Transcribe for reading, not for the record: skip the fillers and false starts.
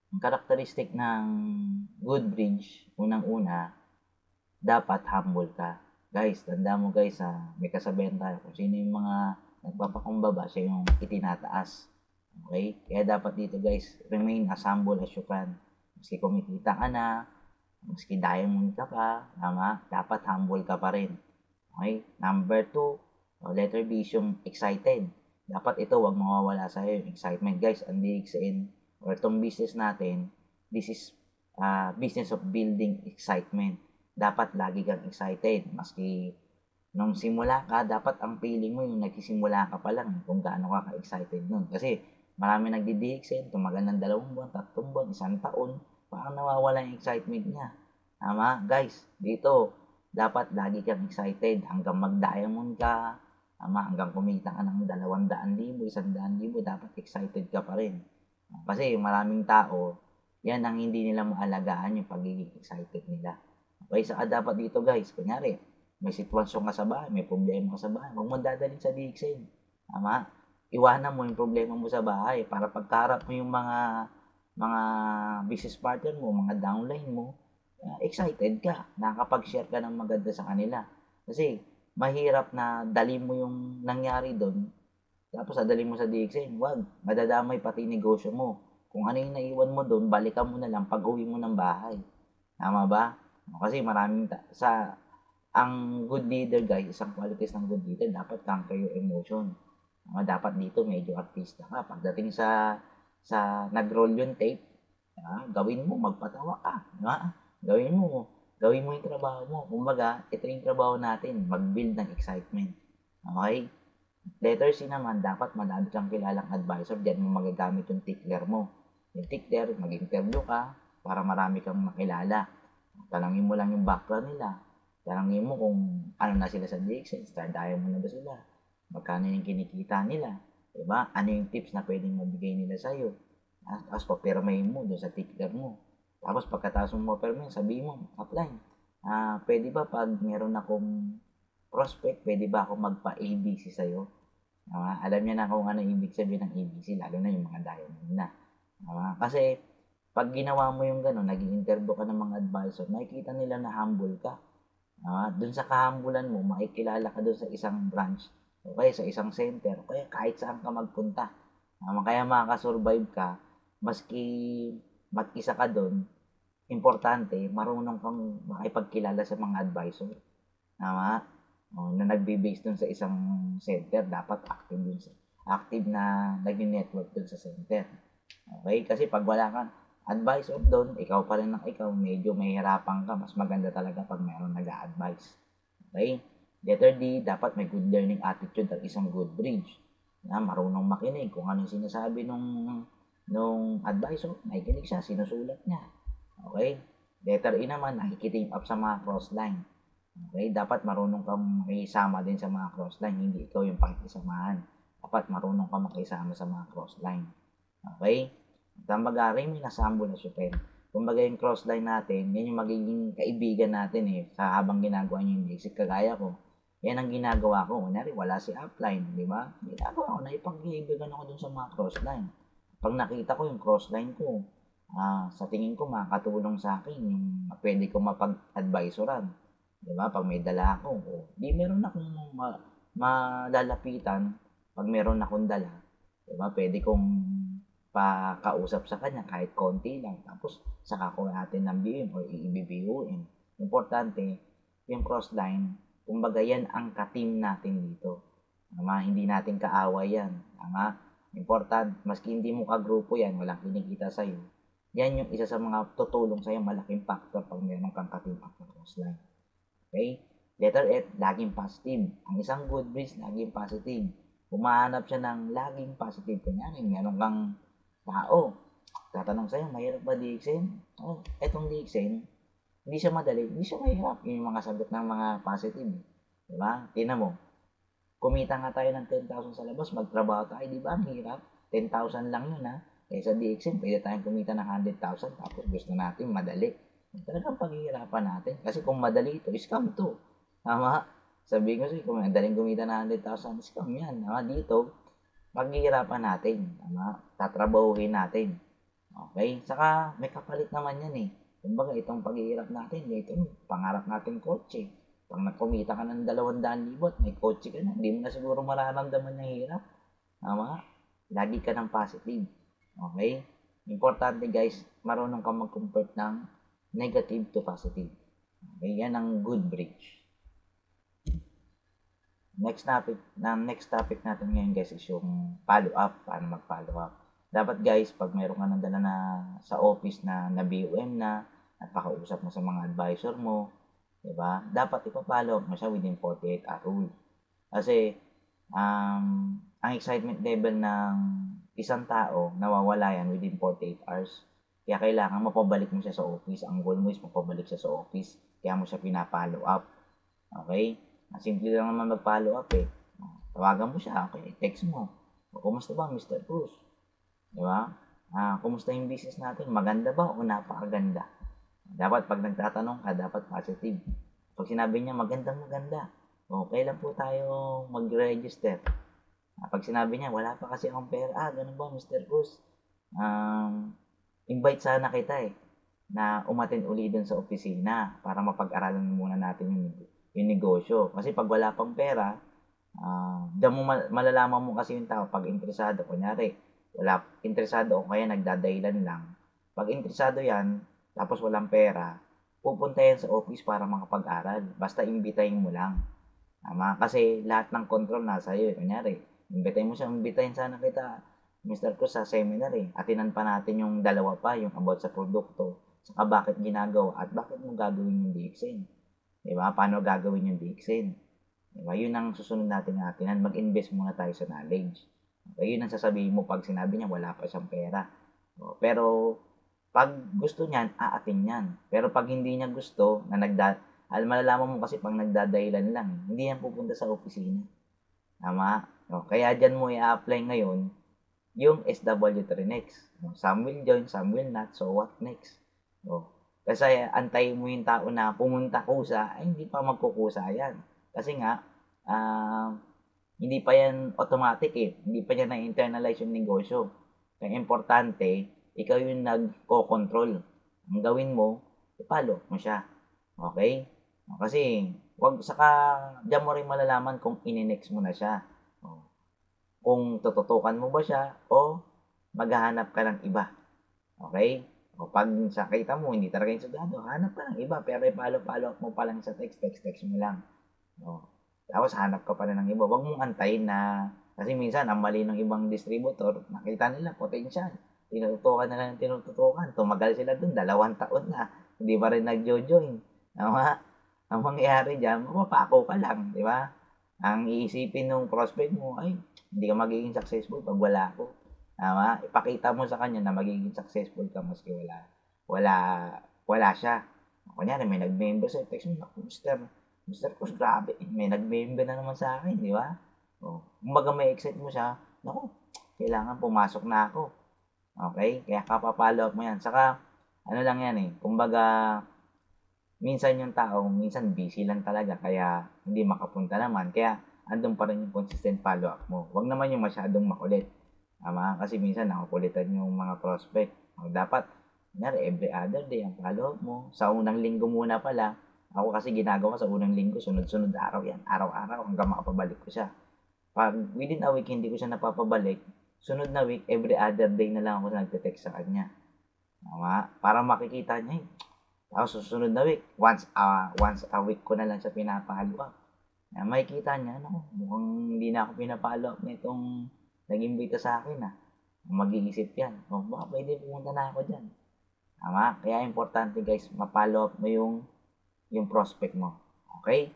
Ang karakteristik ng good bridge, unang-una, dapat humble ka. Guys, tanda mo guys, may kasabihan tayo kung sino yung mga nagpapakumbaba, siya yung itinataas. Okay? Kaya dapat dito guys, remain as humble as you can. Maski kumikita ka na, maski diamond ka pa, tama? Dapat humble ka pa rin. Okay? Number two, letter B is yung excited. Dapat ito, wag mawawala sa'yo yung excitement. Guys, ang DXN or itong business natin, this is business of building excitement. Dapat lagi kang excited. Maski nung simula ka, dapat ang feeling mo yung nagsisimula ka pa lang kung gaano ka ka-excited nun. Kasi marami nagdi-DXN, tumagal ng 2 buwan, 3 buwan, 1 taon, parang nawawala yung excitement niya. Tama? Guys, dito, dapat lagi kang excited hanggang mag-diamond ka, tama, hanggang kumita ka ng 200,000, 100,000, dapat excited ka pa rin. Kasi maraming tao, yan ang hindi nila maalagaan yung pagiging excited nila. Okay, saka dapat dito guys, kunyari, may sitwasyon ka sa bahay, may problema ka sa bahay, huwag mo dadalhin sa DXN. Tama? Iwanan mo yung problema mo sa bahay para pagkarap mo yung mga business partner mo, mga downline mo, excited ka, nakakapag-share ka ng maganda sa kanila. Kasi mahirap na dali mo yung nangyari doon, tapos dadalhin mo sa DXN, wag, madadamay pati negosyo mo. Kung ano yung naiwan mo doon, balikan mo na lang pag-uwi mo ng bahay. Tama ba? Kasi maraming ang good leader guys, isang qualities ng good leader, dapat conquer your emotion. Dapat dito medyo artista ka. Pagdating sa nag-roll yung tape, gawin mo, magpatawa ka. Diba? Gawin mo, gawin mo yung trabaho mo. Kumbaga, ito yung trabaho natin, mag-build ng excitement. Okay? Letter C naman, dapat madami kang kilalang advisor. Diyan mo magagamit yung tickler mo. Yung tickler, mag-interview ka para marami kang makilala. Tanangin mo lang yung background nila. Tanangin mo kung ano na sila sa DXN, star diamond na ba sila? Magkano yung kinikita nila? Diba? Ano yung tips na pwedeng mabigay nila sa'yo? Tapos papirmahin mo doon sa tickler mo. Tapos pagkatapos mo papirmahin, sabihin mo, apply. Pwede ba pag meron akong prospect, pwede ba ako magpa-ABC sa'yo? Alam niya na kung ano ibig sabihin ng ABC, lalo na yung mga diamond na. Kasi pag ginawa mo yung gano'n, nag-i-interview ka ng mga advisor, makikita nila na humble ka. Doon sa kahambulan mo, makikilala ka doon sa isang branch, o kaya sa isang center, o kaya kahit saan ka magpunta. Kaya makakasurvive ka, maski mag-isa ka doon, importante, marunong kang makipagkilala sa mga advisor. Tama? Na nagbe-base dun sa isang center, dapat active dun sa active na nag-network dun sa center. Okay? Kasi pag wala kang advisor doon, ikaw pa rin ang ikaw, medyo mahihirapan ka. Mas maganda talaga pag mayroong nag-a-advise. Okay? Letter D, dapat may good learning attitude at isang good bridge. Marunong makinig kung ano yung sinasabi nung advisor, nakikinig siya, sinusulat niya. Okay? Letter E naman, nakikiteam up sa mga crossline. Okay? Dapat marunong kang makisama din sa mga crossline, hindi ikaw yung pakikisamahan. Dapat marunong kang makisama sa mga crossline. Okay? Kumbaga, may nasambol na siya. Kumbaga yung crossline natin, yan yung magiging kaibigan natin sa habang ginagawa niyo yung basic. Kagaya ko, yan ang ginagawa ko. Kunyari, wala si upline, di ba? Ginagawa ko, naipag-iibigan ako dun sa mga crossline. Pag nakita ko yung crossline ko, sa tingin ko makakatulong sa akin yung pwede ko mapag-advisoran. Di ba? Pag may dala ako, di meron akong malalapitan pag meron akong dala. Di ba? Pwede kong pakausap sa kanya kahit konti lang. Tapos, saka ko natin ng BM o i-BBUin. Importante, yung crossline, kumbaga yan ang ka-team natin dito. Hindi natin kaaway yan. Important, maski hindi mo ka-grupo yan, walang kinikita sa'yo. Yan yung isa sa mga tutulong sa'yo, malaking factor pag meron kang ka-team up na crossline. Okay? Letter F, laging positive. Ang isang good bridge, laging positive. Humahanap siya ng laging positive. Kunyari, meron kang tao, tatanong sa'yo, mahirap ba DXN? Etong DXN, hindi siya madali, hindi siya mahirap. Yun yung mga sagot ng mga positive. Diba? Tingnan mo, kumita nga tayo ng 10,000 sa labas, magtrabaho tayo, di ba? Ang hirap. 10,000 lang yun, ha? Sa DXN, pwede tayong kumita ng 100,000, tapos gusto natin madali. Talagang paghihirapan natin. Kasi kung madali ito, scam to. Tama? Sabihin ko sa'yo, kung madaling kumita ng 100,000, scam yan. Dito, paghihirapan natin. Tatrabahuhin natin. Okay? Saka may kapalit naman yan eh. Kumbaga, itong paghihirap natin, ito, pangarap natin kotse. Pag kumita ka ng 200,000 at may kotse ka na, hindi mo na siguro mararamdaman yung hirap. Tama? Lagi ka ng positive. Okay? Importante guys, marunong ka mag-convert ng negative to positive. Okay? Yan ang good bridge. Next topic natin ngayon guys is yung follow up. Paano mag-follow up? Dapat guys, pag mayroon ka nang dala na sa office na BOM na, at pakausap mo sa mga advisor mo, diba? Dapat ipa-follow up mo siya within 48 hour rule. Kasi, ang excitement level ng isang tao, nawawala yan within 48 hours. Kaya kailangan mapabalik mo siya sa office. Ang goal mo is mapabalik siya sa office. Kaya mo siya pina-follow up. Okay? Simple lang naman mag-follow up eh. Tawagan mo siya, okay? Text mo. Kumusta ba, Mr. Cruz? Diba? Kumusta yung business natin? Maganda ba o napakaganda? Dapat pag nagtatanong ka, dapat positive. Pag sinabi niya maganda, okay lang po tayo mag-register. Pag sinabi niya, wala pa kasi akong pera. Ganun ba, Mr. Cruz? Invite sana kita eh, na umattend uli dun sa opisina para mapag-aralan muna natin yung negosyo. Kasi pag wala pang pera, malalaman mo kasi yung tao pag interesado. Kunyari, wala interesado o kaya nagdadahilan lang. Pag interesado yan, tapos walang pera, pupunta yan sa office para makapag-aral. Basta imbitahin mo lang. Tama? Kasi lahat ng control nasa iyo. Kunyari, imbitahin sana kita, Mr. Cruz, sa seminar eh. Atinan pa natin yung dalawa pa, yung about sa produkto, saka bakit ginagawa, at bakit mo gagawin yung DXN. Diba? Paano gagawin yung DXN? Diba? Yun ang susunod natin atinan. Mag-invest muna tayo sa knowledge. Okay? Yun ang sasabihin mo pag sinabi niya wala pa siyang pera. Pero, pag gusto niyan, aatin yan. Pero pag hindi niya gusto, malalaman mo kasi pag nagdadahilan lang, hindi yan pupunta sa opisina. Tama? Kaya dyan mo i-apply ngayon yung SW3 next. Some will join, some will not. So, what next? Kasi antayin mo yung tao na pumunta kusa, ay hindi pa magkukusa yan. Kasi nga, hindi pa yan automatic eh. Hindi pa yan na-internalize yung negosyo. Kaya importante, ikaw yung nagko-control. Ang gawin mo, ipalo mo siya. Okay? Kasi, diyan mo rin malalaman kung ininext mo na siya. Kung tututukan mo ba siya o maghahanap ka ng iba. Okay? O pag kita mo, hindi talaga yung sugado, hanap ka ng iba, pero ipalo-follow up mo pa lang sa text mo lang. Tapos hanap ka pa na ng iba. Huwag mong antayin na, kasi minsan, ang mali ng ibang distributor, nakita nila, potential. Tinututukan na lang tinututukan. Tumagal sila dun, 2 taon na. Hindi pa rin nag-join. Tama? Ang mangyayari dyan, mapapako ka lang, di ba? Ang iisipin ng prospect mo, ay, hindi ka magiging successful pag wala ako. Tama? Ipakita mo sa kanya na magiging successful ka maski wala siya. Kunyari, may nag-member sa text mo, Mr. Cruz, grabe, may nag-member na naman sa akin, di ba? Kumbaga may excite mo siya, naku, kailangan pumasok na ako. Okay? Kaya kapapalo up mo yan. Saka, ano lang yan eh, kumbaga, minsan yung tao, minsan busy lang talaga, kaya hindi makapunta naman. Kaya, andun pa rin yung consistent follow up mo. Huwag naman yung masyadong makulit. Tama? Kasi minsan nakukulitan yung mga prospect. Dapat, every other day ang follow up mo. Sa unang linggo muna pala, ako kasi ginagawa sa unang linggo, sunod-sunod araw yan. Araw-araw hanggang makapabalik ko siya. Pag within a week hindi ko siya napapabalik, sunod na week, every other day na lang ako nagte-text sa kanya. Tama? Para makikita niya Tapos susunod na week, once a week ko na lang siya pinapalo up. Makikita niya, mukhang hindi na ako pinapalo up nitong nag-imbita sa akin mag-iisip yan. Baka pwede pumunta na ako dyan. Tama? Kaya importante guys, ma-follow up mo yung prospect mo. Okay?